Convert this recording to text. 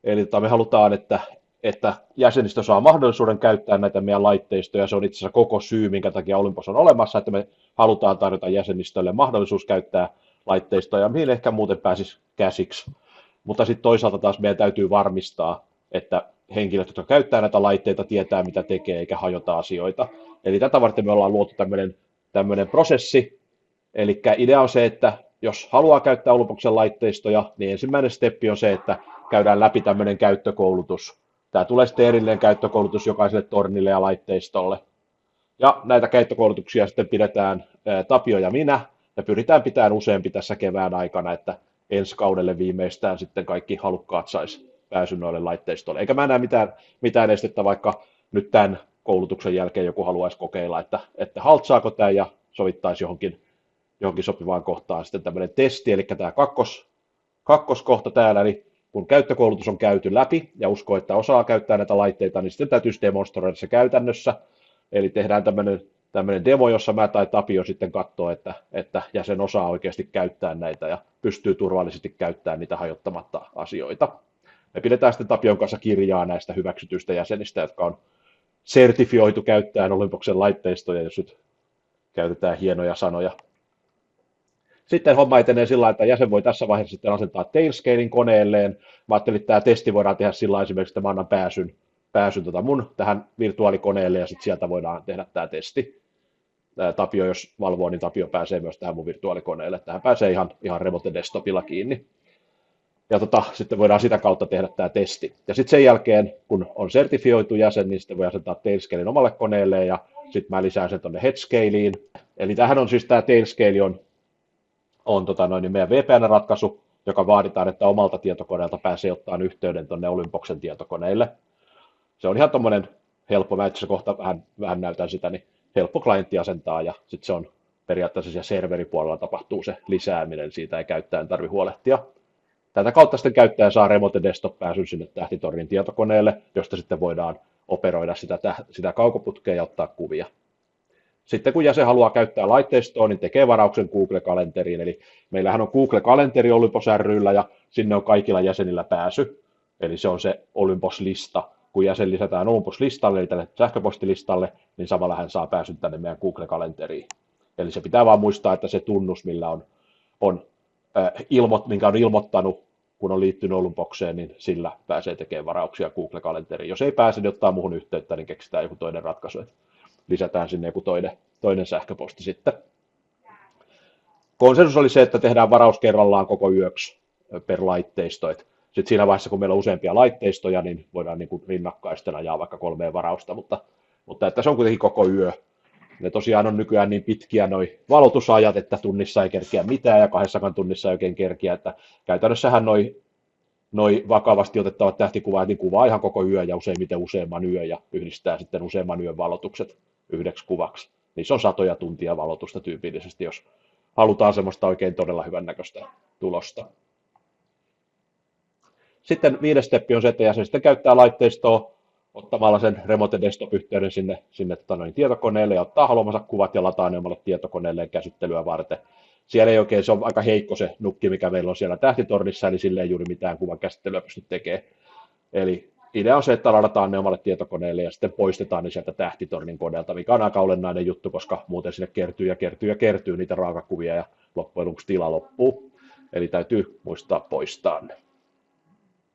Eli me halutaan, että jäsenistö saa mahdollisuuden käyttää näitä meidän laitteistoja. Se on itse asiassa koko syy, minkä takia Olympus on olemassa, että me halutaan tarjota jäsenistölle mahdollisuus käyttää laitteistoja, mihin ehkä muuten pääsisi käsiksi. Mutta sitten toisaalta taas meidän täytyy varmistaa, että henkilöt, jotka käyttää näitä laitteita, tietää, mitä tekee, eikä hajota asioita. Eli tätä varten me ollaan luotu tämmöinen prosessi. Eli idea on se, että jos haluaa käyttää Olympuksen laitteistoja, niin ensimmäinen steppi on se, että käydään läpi tämmöinen käyttökoulutus. Tämä tulee sitten erillinen käyttökoulutus jokaiselle tornille ja laitteistolle. Ja näitä käyttökoulutuksia sitten pidetään Tapio ja minä, ja pyritään pitämään useampi tässä kevään aikana, että ensi kaudelle viimeistään sitten kaikki halukkaat sais pääsyn noille laitteistoille. Eikä mä näe mitään estettä, vaikka nyt tämän koulutuksen jälkeen joku haluaisi kokeilla, että haltsaako tämä ja sovittaisi johonkin sopivaan kohtaan sitten tämmöinen testi, eli tämä kakkoskohta täällä, niin kun käyttökoulutus on käyty läpi ja uskoo, että osaa käyttää näitä laitteita, niin sitten täytyisi demonstroida se käytännössä. Eli tehdään tämmöinen demo, jossa mä tai Tapio sitten katsoo, että jäsen osaa oikeasti käyttää näitä ja pystyy turvallisesti käyttämään niitä hajottamatta asioita. Me pidetään sitten Tapion kanssa kirjaa näistä hyväksytyistä jäsenistä, jotka on sertifioitu käyttämään Olympuksen laitteistoja, jos nyt käytetään hienoja sanoja. Sitten homma etenee sillä tavalla, että jäsen voi tässä vaiheessa sitten asentaa Tailscalein koneelleen. Mä ajattelin, että tämä testi voidaan tehdä sillä esimerkiksi, että mä annan pääsyn mun tähän virtuaalikoneelle ja sitten sieltä voidaan tehdä tämä testi. Tapio, jos valvoo, niin Tapio pääsee myös tähän mun virtuaalikoneelle. Tähän pääsee ihan remote desktopilla kiinni. Ja sitten voidaan sitä kautta tehdä tämä testi. Ja sitten sen jälkeen, kun on sertifioitu jäsen, niin sitten voi asentaa Tailscalein omalle koneelle ja sitten mä lisään sen tuonne Headscaleen. Eli tämähän on siis tämä Tailscale on niin meidän VPN-ratkaisu, joka vaaditaan, että omalta tietokoneelta pääsee ottaa yhteyden tuonne Olympuksen tietokoneille. Se on ihan tuommoinen helppo, mä itse kohta vähän näytän sitä, niin helppo klientti asentaa ja sitten se on periaatteessa siellä serveripuolella tapahtuu se lisääminen, siitä ei käyttäjän tarvitse huolehtia. Tätä kautta sitten käyttäjä saa remote desktop-pääsyn sinne Tähtitornin tietokoneelle, josta sitten voidaan operoida sitä kaukoputkea ja ottaa kuvia. Sitten kun jäsen haluaa käyttää laitteistoa, niin tekee varauksen Google-kalenteriin. Eli meillähän on Google-kalenteri Olympus ry:llä ja sinne on kaikilla jäsenillä pääsy. Eli se on se Olympus-lista. Kun jäsen lisätään Olympus-listalle, eli tälle sähköpostilistalle, niin samalla hän saa pääsyn tänne meidän Google-kalenteriin. Eli se pitää vaan muistaa, että se tunnus, minkä on ilmoittanut, kun on liittynyt Olympukseen, niin sillä pääsee tekemään varauksia Google-kalenteriin. Jos ei pääse, niin ottaa muuhun yhteyttä, niin keksitään joku toinen ratkaisu. Lisätään sinne joku toinen sähköposti sitten. Konsensus oli se, että tehdään varaus kerrallaan koko yöksi per laitteisto. Sitten siinä vaiheessa, kun meillä on useampia laitteistoja, niin voidaan niin kuin rinnakkaisten ajaa vaikka 3 varausta, mutta että se on kuitenkin koko yö. Ne tosiaan on nykyään niin pitkiä noi valotusajat, että tunnissa ei kerkeä mitään ja 2 tunnissa ei oikein kerkeä. Että käytännössähän noi vakavasti otettavat tähtikuvat niin kuvaa ihan koko yö ja useimmiten useamman yön ja yhdistää sitten useamman yön valotukset yhdeksi kuvaksi. Niissä on satoja tuntia valotusta tyypillisesti, jos halutaan semmoista oikein todella hyvän näköistä tulosta. Sitten 5. steppi on se, että jäsen sitten käyttää laitteistoa ottamalla sen remote desktop-yhteyden sinne tietokoneelle ja ottaa haluamansa kuvat ja lataa ne omalle tietokoneelleen käsittelyä varten. Siellä ei oikein, se on aika heikko se nukki, mikä meillä on siellä Tähtitornissa, eli sille ei juuri mitään kuvan käsittelyä pysty tekemään. Eli idea on se, että ladataan ne omalle tietokoneelle ja sitten poistetaan ne sieltä Tähtitornin koneelta, mikä on aika olennainen juttu, koska muuten sinne kertyy niitä raakakuvia ja loppujen lopuksi tila loppuu. Eli täytyy muistaa poistaa ne.